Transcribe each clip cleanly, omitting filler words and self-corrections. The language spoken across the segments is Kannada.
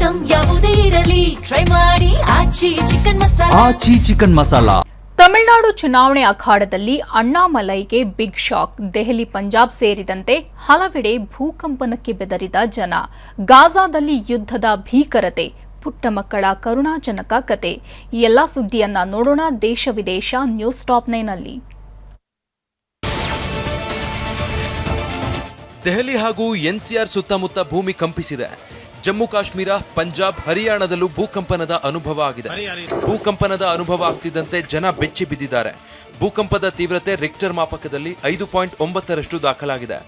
ಐಟಂ ಯಾವುದೇ ಇರಲಿ ಟ್ರೈ ಮಾಡಿ ಆಚಿ ಚಿಕನ್ ಮಸಾಲಾ. ತಮಿಳುನಾಡು ಚುನಾವಣೆ ಅಖಾಡದಲ್ಲಿ ಅಣ್ಣಾಮಲೈಗೆ ಬಿಗ್ ಶಾಕ್. ದೆಹಲಿ, ಪಂಜಾಬ್ ಸೇರಿದಂತೆ ಹಲವೆಡೆ ಭೂಕಂಪನಕ್ಕೆ ಬೆದರಿದ ಜನ. ಗಾಜಾದಲ್ಲಿ ಯುದ್ಧದ ಭೀಕರತೆ, ಪುಟ್ಟ ಮಕ್ಕಳ ಕರುಣಾಜನಕ ಕತೆ. ಈ ಎಲ್ಲ ಸುದ್ದಿಯನ್ನ ನೋಡೋಣ ದೇಶ ವಿದೇಶ ನ್ಯೂಸ್ ಟಾಪ್ 9 ನಲ್ಲಿ. ದೆಹಲಿ ಹಾಗೂ ಎನ್ಸಿಆರ್ ಸುತ್ತಮುತ್ತ ಭೂಮಿ ಕಂಪಿಸಿದೆ. ಜಮ್ಮು ಕಾಶ್ಮೀರ, ಪಂಜಾಬ್, ಹರಿಯಾಣದಲ್ಲೂ ಭೂಕಂಪನದ ಅನುಭವ ಆಗಿದೆ. ಭೂಕಂಪನದ ಅನುಭವ ಆಗ್ತಿದ್ದಂತೆ ಜನ ಬೆಚ್ಚಿ ಬಿದ್ದಿದ್ದಾರೆ. ಭೂಕಂಪದ ತೀವ್ರತೆ ರಿಕ್ಟರ್ ಮಾಪಕದಲ್ಲಿ 5.9ರಷ್ಟು ದಾಖಲಾಗಿದೆ.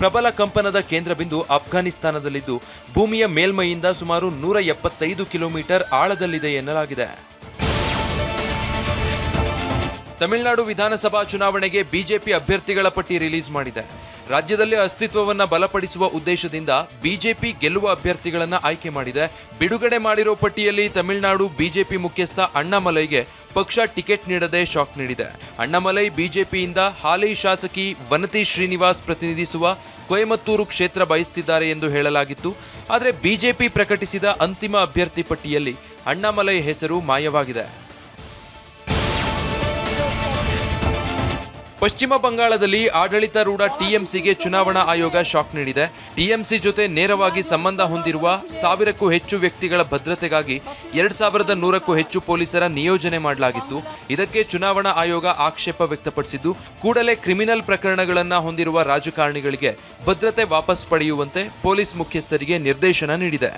ಪ್ರಬಲ ಕಂಪನದ ಕೇಂದ್ರ ಬಿಂದು ಅಫ್ಘಾನಿಸ್ತಾನದಲ್ಲಿದ್ದು ಭೂಮಿಯ ಮೇಲ್ಮೈಯಿಂದ ಸುಮಾರು 175 ಕಿಲೋಮೀಟರ್ ಆಳದಲ್ಲಿದೆ ಎನ್ನಲಾಗಿದೆ. ತಮಿಳುನಾಡು ವಿಧಾನಸಭಾ ಚುನಾವಣೆಗೆ ಬಿಜೆಪಿ ಅಭ್ಯರ್ಥಿಗಳ ಪಟ್ಟಿ ರಿಲೀಸ್ ಮಾಡಿದೆ. ರಾಜ್ಯದಲ್ಲಿ ಅಸ್ತಿತ್ವವನ್ನು ಬಲಪಡಿಸುವ ಉದ್ದೇಶದಿಂದ ಬಿಜೆಪಿ ಗೆಲ್ಲುವ ಅಭ್ಯರ್ಥಿಗಳನ್ನು ಆಯ್ಕೆ ಮಾಡಿದೆ. ಬಿಡುಗಡೆ ಮಾಡಿರೋ ಪಟ್ಟಿಯಲ್ಲಿ ತಮಿಳುನಾಡು ಬಿಜೆಪಿ ಮುಖ್ಯಸ್ಥ ಅಣ್ಣಾಮಲೈಗೆ ಪಕ್ಷ ಟಿಕೆಟ್ ನೀಡದೆ ಶಾಕ್ ನೀಡಿದೆ. ಅಣ್ಣಾಮಲೈ ಬಿಜೆಪಿಯಿಂದ ಹಾಲಿ ಶಾಸಕಿ ವನತಿ ಶ್ರೀನಿವಾಸ್ ಪ್ರತಿನಿಧಿಸುವ ಕೊಯಮತ್ತೂರು ಕ್ಷೇತ್ರ ಬಯಸುತ್ತಿದ್ದಾರೆ ಎಂದು ಹೇಳಲಾಗಿತ್ತು. ಆದರೆ ಬಿಜೆಪಿ ಪ್ರಕಟಿಸಿದ ಅಂತಿಮ ಅಭ್ಯರ್ಥಿ ಪಟ್ಟಿಯಲ್ಲಿ ಅಣ್ಣಾಮಲೈ ಹೆಸರು ಮಾಯವಾಗಿದೆ. ಪಶ್ಚಿಮ ಬಂಗಾಳದಲ್ಲಿ ಆಡಳಿತಾರೂಢ ಟಿಎಂಸಿಗೆ ಚುನಾವಣಾ ಆಯೋಗ ಶಾಕ್ ನೀಡಿದೆ. ಟಿಎಂಸಿ ಜೊತೆ ನೇರವಾಗಿ ಸಂಬಂಧ ಹೊಂದಿರುವ 1000ಕ್ಕೂ ಹೆಚ್ಚು ವ್ಯಕ್ತಿಗಳ ಭದ್ರತೆಗಾಗಿ 2100ಕ್ಕೂ ಹೆಚ್ಚು ಪೊಲೀಸರ ನಿಯೋಜನೆ ಮಾಡಲಾಗಿತ್ತು. ಇದಕ್ಕೆ ಚುನಾವಣಾ ಆಯೋಗ ಆಕ್ಷೇಪ ವ್ಯಕ್ತಪಡಿಸಿದ್ದು, ಕೂಡಲೇ ಕ್ರಿಮಿನಲ್ ಪ್ರಕರಣಗಳನ್ನು ಹೊಂದಿರುವ ರಾಜಕಾರಣಿಗಳಿಗೆ ಭದ್ರತೆ ವಾಪಸ್ ಪಡೆಯುವಂತೆ ಪೊಲೀಸ್ ಮುಖ್ಯಸ್ಥರಿಗೆ ನಿರ್ದೇಶನ ನೀಡಿದೆ.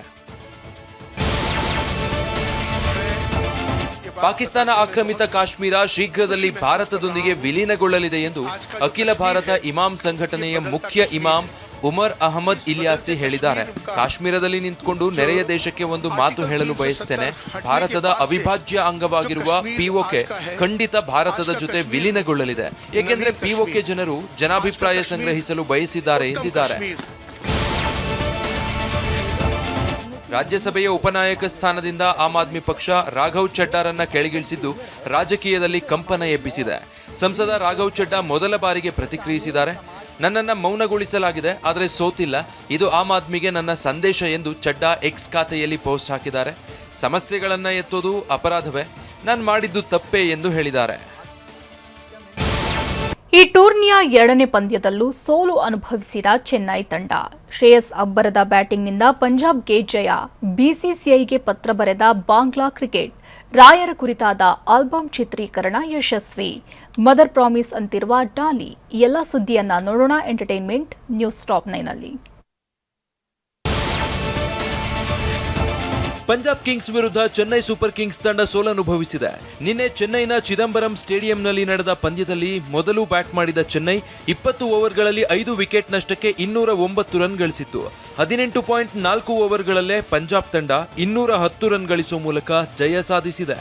ಪಾಕಿಸ್ತಾನ ಆಕ್ರಮಿತ ಕಾಶ್ಮೀರ ಶೀಘ್ರದಲ್ಲಿ ಭಾರತದೊಂದಿಗೆ ವಿಲೀನಗೊಳ್ಳಲಿದೆ ಎಂದು ಅಖಿಲ ಭಾರತ ಇಮಾಮ್ ಸಂಘಟನೆಯ ಮುಖ್ಯ ಇಮಾಮ್ ಉಮರ್ ಅಹಮದ್ ಇಲ್ಯಾಸಿ ಹೇಳಿದ್ದಾರೆ. ಕಾಶ್ಮೀರದಲ್ಲಿ ನಿಂತುಕೊಂಡು ನೆರೆಯ ದೇಶಕ್ಕೆ ಒಂದು ಮಾತು ಹೇಳಲು ಬಯಸುತ್ತೇನೆ. ಭಾರತದ ಅವಿಭಾಜ್ಯ ಅಂಗವಾಗಿರುವ ಪಿಒಕೆ ಖಂಡಿತ ಭಾರತದ ಜೊತೆ ವಿಲೀನಗೊಳ್ಳಲಿದೆ. ಏಕೆಂದರೆ ಪಿಒಕೆ ಜನರು ಜನಾಭಿಪ್ರಾಯ ಸಂಗ್ರಹಿಸಲು ಬಯಸಿದ್ದಾರೆ ಎಂದಿದ್ದಾರೆ. ರಾಜ್ಯಸಭೆಯ ಉಪನಾಯಕ ಸ್ಥಾನದಿಂದ ಆಮ್ ಆದ್ಮಿ ಪಕ್ಷ ರಾಘವ್ ಚಡ್ಡಾರನ್ನ ಕೆಳಗಿಳಿಸಿದ್ದು ರಾಜಕೀಯದಲ್ಲಿ ಕಂಪನ ಎಬ್ಬಿಸಿದೆ. ಸಂಸದ ರಾಘವ್ ಚಡ್ಡಾ ಮೊದಲ ಬಾರಿಗೆ ಪ್ರತಿಕ್ರಿಯಿಸಿದ್ದಾರೆ. ನನ್ನನ್ನು ಮೌನಗೊಳಿಸಲಾಗಿದೆ, ಆದರೆ ಸೋತಿಲ್ಲ. ಇದು ಆಮ್ ಆದ್ಮಿಗೆ ನನ್ನ ಸಂದೇಶ ಎಂದು ಚಡ್ಡಾ ಎಕ್ಸ್ ಖಾತೆಯಲ್ಲಿ ಪೋಸ್ಟ್ ಹಾಕಿದ್ದಾರೆ. ಸಮಸ್ಯೆಗಳನ್ನು ಎತ್ತೋದು ಅಪರಾಧವೇ, ನಾನು ಮಾಡಿದ್ದು ತಪ್ಪೇ ಎಂದು ಹೇಳಿದ್ದಾರೆ. ಈ ಟೂರ್ನಿಯ 2ನೇ ಪಂದ್ಯದಲ್ಲೂ ಸೋಲು ಅನುಭವಿಸಿದ ಚೆನ್ನೈ ತಂಡ. ಶ್ರೇಯಸ್ ಅಬ್ಬರದ ಬ್ಯಾಟಿಂಗ್ನಿಂದ ಪಂಜಾಬ್ಗೆ ಜಯ. ಬಿಸಿಸಿಐಗೆ ಪತ್ರ ಬರೆದ ಬಾಂಗ್ಲಾ ಕ್ರಿಕೆಟ್. ರಾಯರ ಕುರಿತಾದ ಆಲ್ಬಂ ಚಿತ್ರೀಕರಣ ಯಶಸ್ವಿ. ಮದರ್ ಪ್ರಾಮಿಸ್ ಅಂತಿರುವ ಡಾಲಿ. ಎಲ್ಲ ಸುದ್ದಿಯನ್ನ ನೋಡೋಣ ಎಂಟರ್ಟೈನ್ಮೆಂಟ್ ನ್ಯೂಸ್ ಟಾಪ್ 9 ನಲ್ಲಿ. ಪಂಜಾಬ್ ಕಿಂಗ್ಸ್ ವಿರುದ್ಧ ಚೆನ್ನೈ ಸೂಪರ್ ಕಿಂಗ್ಸ್ ತಂಡ ಸೋಲನುಭವಿಸಿದೆ. ನಿನ್ನೆ ಚೆನ್ನೈನ ಚಿದಂಬರಂ ಸ್ಟೇಡಿಯಂನಲ್ಲಿ ನಡೆದ ಪಂದ್ಯದಲ್ಲಿ ಮೊದಲು ಬ್ಯಾಟ್ ಮಾಡಿದ ಚೆನ್ನೈ 20 ಓವರ್ಗಳಲ್ಲಿ 5 ವಿಕೆಟ್ ನಷ್ಟಕ್ಕೆ 209 ರನ್ ಗಳಿಸಿತ್ತು. 18.4 ಓವರ್ಗಳಲ್ಲೇ ಪಂಜಾಬ್ ತಂಡ 210 ರನ್ ಗಳಿಸುವ ಮೂಲಕ ಜಯ ಸಾಧಿಸಿದೆ.